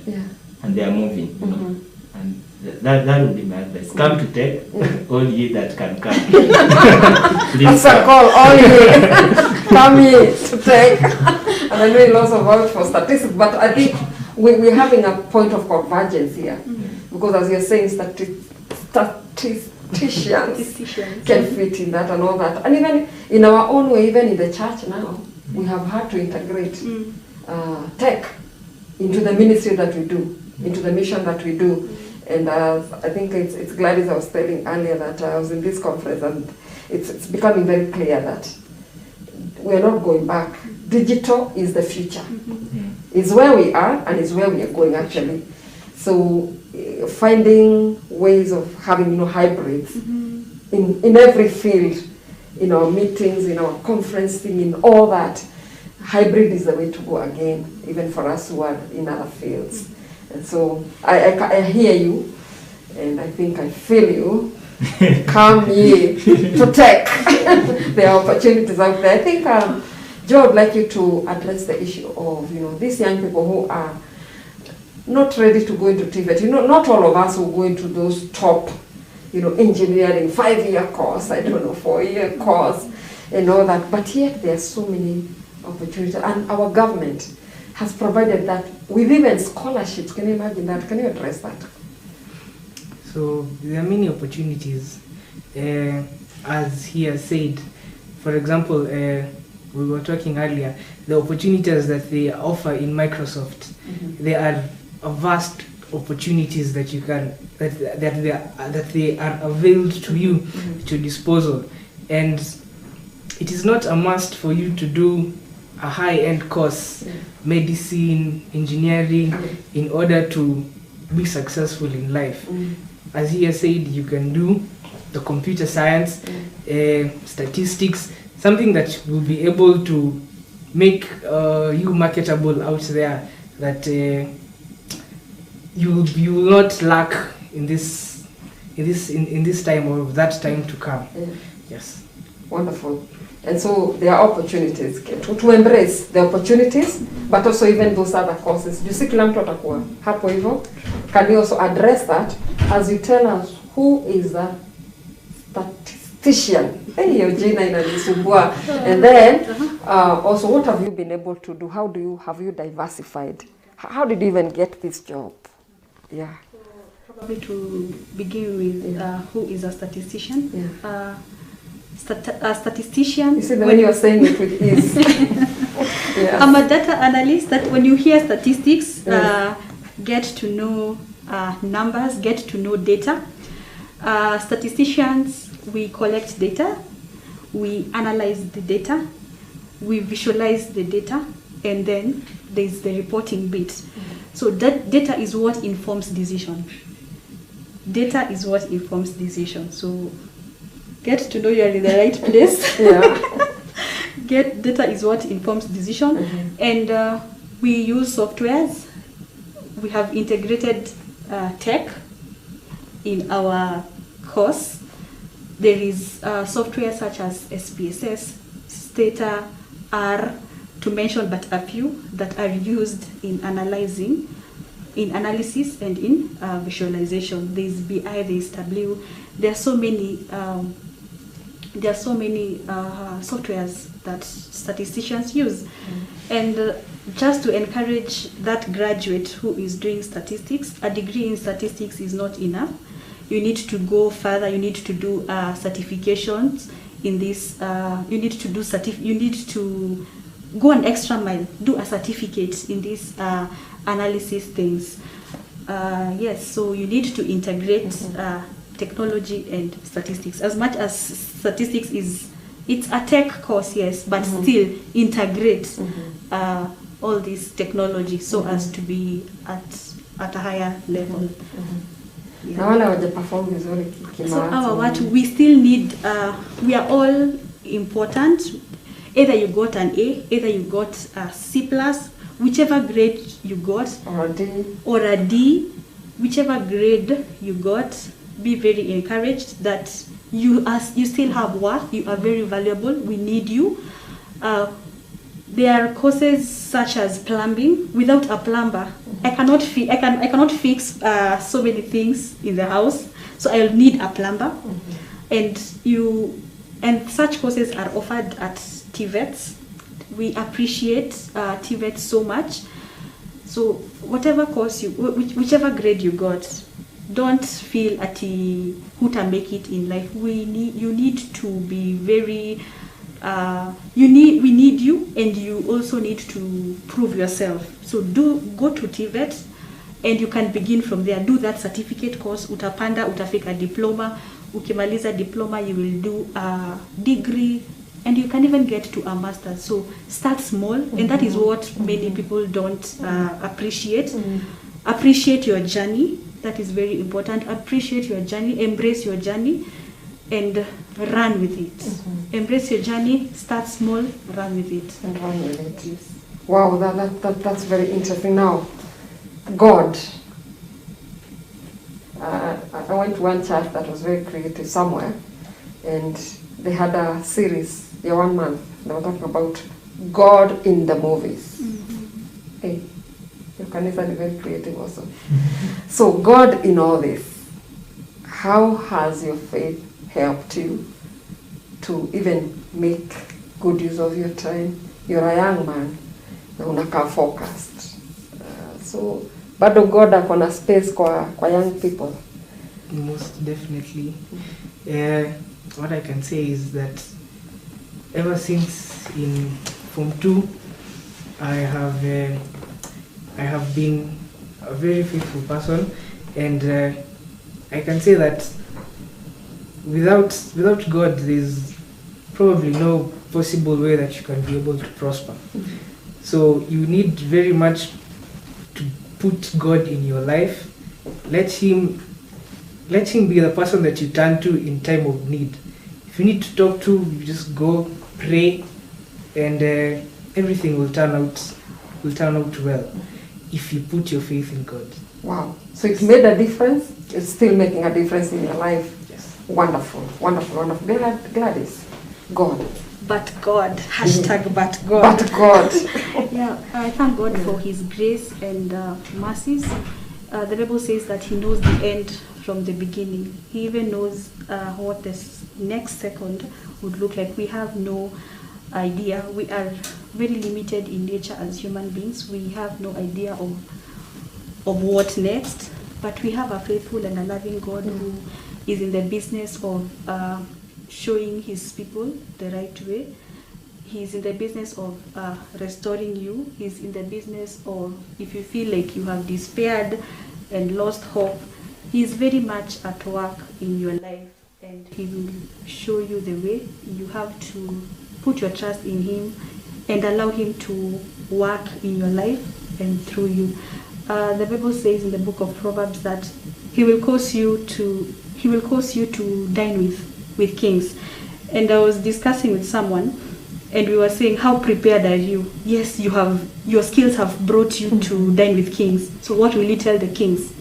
and they are moving, you know. And that would be my advice. Come to tech, all ye that can come. Please come. Call all ye. Come here to tech. And I know you also vouch for statistics, but I think we're having a point of convergence here. Because as you're saying, statisticians can fit in that and all that. And even in our own way, even in the church now, we have had to integrate tech into the ministry that we do, into the mission that we do. And I think it's Gladys, I was telling earlier that I was in this conference, and it's becoming very clear that we're not going back. Digital is the future. It's where we are, and it's where we are going actually. So finding ways of having hybrids in every field, in our meetings, in our conferencing, in all that, hybrid is the way to go again, even for us who are in other fields. And so I hear you, and I think I feel you. Come here to tech. There are opportunities out there. I think, Joe, I'd like you to address the issue of these young people who are not ready to go into TVET. Not all of us will go into those top, engineering 5-year course, 4-year course, and all that. But yet there are so many opportunities, and our government has provided that with even scholarships. Can you imagine that? Can you address that? So there are many opportunities, as he has said. For example, we were talking earlier, the opportunities that they offer in Microsoft. There are a vast opportunities that you can that they are availed to you to disposal, and it is not a must for you to do a high-end course, medicine, engineering, in order to be successful in life. As he has said, you can do the computer science, statistics, something that will be able to make you marketable out there, that you will not lack in this time or that time to come. Yes. Wonderful. And so there are opportunities to embrace the opportunities, but also even those other courses. Do you see kila mtu atakuwa hapo hivyo? Can you also address that as you tell us who is a statistician? Hiyo jina inanisumbua. And then also, what have you been able to do? Have you diversified? How did you even get this job? Yeah. Probably to begin with, who is a statistician? Yeah. A statistician. You see the way you are saying it with ease. Yes. I'm a data analyst. That when you hear statistics, get to know numbers, get to know data. Statisticians, we collect data, we analyze the data, we visualize the data, and then there's the reporting bit. So that data is what informs decision. Data is what informs decision. So get to know you're in the right place. Data is what informs decision. And we use softwares. We have integrated tech in our course. There is software such as SPSS, Stata, R, to mention but a few that are used in analysis and in visualization. There is BI, there is W. There are so many softwares that statisticians use. And just to encourage that graduate who is doing statistics, a degree in statistics is not enough. You need to go further. You need to do certifications in this. You need to go an extra mile, do a certificate in these analysis things. Yes, so you need to integrate technology and statistics. As much as statistics it's a tech course, yes, but still integrate all this technology so as to be at a higher level. So we still need, we are all important. Either you got an A, either you got a C+, whichever grade you got, or a D, whichever grade you got, be very encouraged that you still have worth, you are very valuable, we need you. There are courses such as plumbing. Without a plumber, I cannot fix so many things in the house, so I'll need a plumber. And such courses are offered at TVETs. We appreciate TVETs so much. So whatever course whichever grade you got, don't feel who can make it in life. You need to be very. We need you, and you also need to prove yourself. So go to TVET, and you can begin from there. Do that certificate course. Utapanda, utafika diploma. Ukimaliza diploma, you will do a degree, and you can even get to a master's. So start small, and that is what many people don't appreciate. Appreciate your journey. That is very important. Appreciate your journey, embrace your journey, and run with it. Embrace your journey, start small, run with it. And run with it. Yes. Wow, that's very interesting. Now, God. I went to one church that was very creative somewhere, and they had a series, 1 month. They were talking about God in the movies. Hey, your kanisa is very creative also. So God in all this, how has your faith helped you to even make good use of your time? You're a young man. na unakaa focused. So bado God ako na space kwa young people. Most definitely. What I can say is that ever since in Form 2, I have been a very faithful person, and I can say that without God, there's probably no possible way that you can be able to prosper. So you need very much to put God in your life. Let him be the person that you turn to in time of need. If you need to talk to, you just go pray, and everything will turn out well if you put your faith in God. Wow. So it made a difference. It's still making a difference in your life. Yes. Wonderful. Gladys. God. But God, hashtag but God. But God. Yeah, I thank God for His grace and mercies. The Bible says that He knows the end from the beginning. He even knows what the next second would look like. We have no idea. We are very limited in nature as human beings. We have no idea of what next. But we have a faithful and a loving God who is in the business of showing His people the right way. He's in the business of restoring you. He's in the business of, if you feel like you have despaired and lost hope, He's very much at work in your life, and He will show you the way. You have to put your trust in Him and allow Him to work in your life and through you. The Bible says in the book of Proverbs that He will cause you to dine with kings. And I was discussing with someone, and we were saying, how prepared are you? Yes, your skills have brought you to dine with kings. So what will you tell the kings?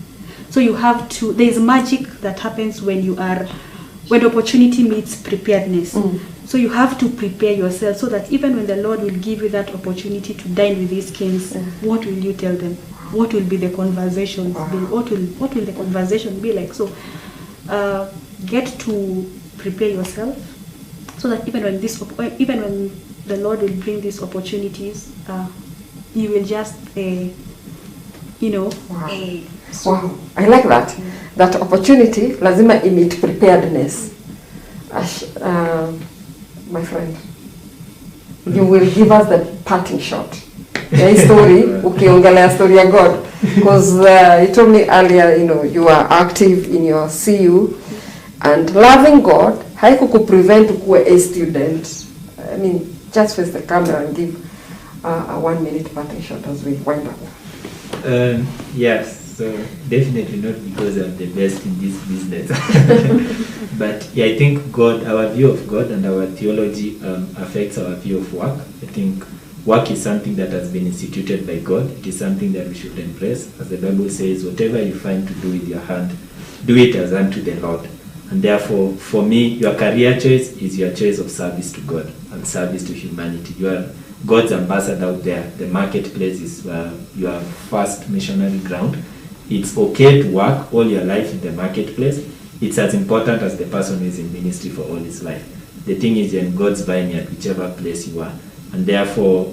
So you have to, there is magic that happens when opportunity meets preparedness. So you have to prepare yourself so that even when the Lord will give you that opportunity to dine with these kings, what will you tell them? What will be the conversation? What will the conversation be like? So get to prepare yourself so that even when the Lord will bring these opportunities, you will just Wow, I like that. That opportunity lazima imit preparedness. My friend, you will give us the parting shot. The story, ukiongelea story ya God, because you told me earlier, you are active in your CU, and loving God haikukuprevent kuwa a student. I mean, just face the camera and give a 1 minute parting shot as we wind up. Yes, so definitely not because I'm the best in this business. But yeah, I think our view of God and our theology affects our view of work. I think work is something that has been instituted by God. It is something that we should embrace. As the Bible says, whatever you find to do with your hand, do it as unto the Lord. And therefore, for me, your career choice is your choice of service to God and service to humanity. You are God's ambassador out there. The marketplace is your first missionary ground. It's okay to work all your life in the marketplace. It's as important as the person who is in ministry for all his life. The thing is, you're in God's vineyard, whichever place you are. And therefore,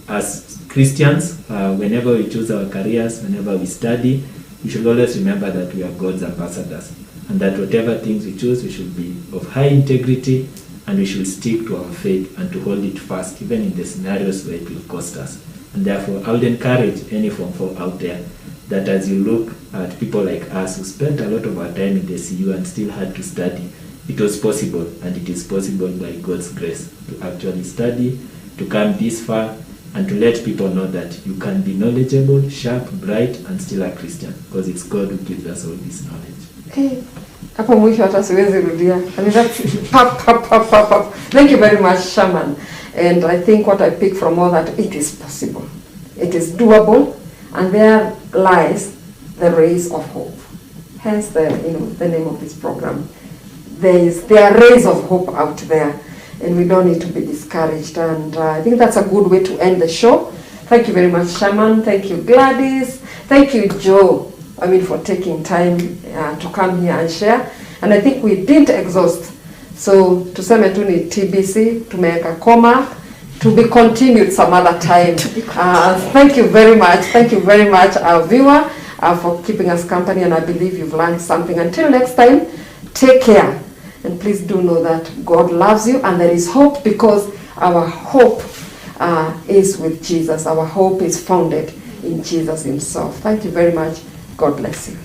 as Christians, whenever we choose our careers, whenever we study, we should always remember that we are God's ambassadors. And that whatever things we choose, we should be of high integrity, and we should stick to our faith and to hold it fast, even in the scenarios where it will cost us. And therefore, I would encourage any Form 4 out there that as you look at people like us who spent a lot of our time in the CU and still had to study, it was possible, and it is possible by God's grace to actually study, to come this far, and to let people know that you can be knowledgeable, sharp, bright, and still a Christian, because it's God who gives us all this knowledge. Hey, hapo mwisho hata siwezi rudia. I mean, that's pop. Thank you very much, Shaman. And I think what I pick from all that, it is possible. It is doable, and there lies the rays of hope. Hence the name of this program. There are rays of hope out there, and we don't need to be discouraged. And I think that's a good way to end the show. Thank you very much, Shaman. Thank you, Gladys. Thank you, Joe. For taking time to come here and share. And I think we didn't exhaust. So tuseme tu ni TBC, tumeweka koma, to be continued some other time. Thank you very much. Thank you very much, our viewer, for keeping us company, and I believe you've learned something. Until next time, take care. And please do know that God loves you and there is hope, because our hope is with Jesus. Our hope is founded in Jesus himself. Thank you very much. God bless you.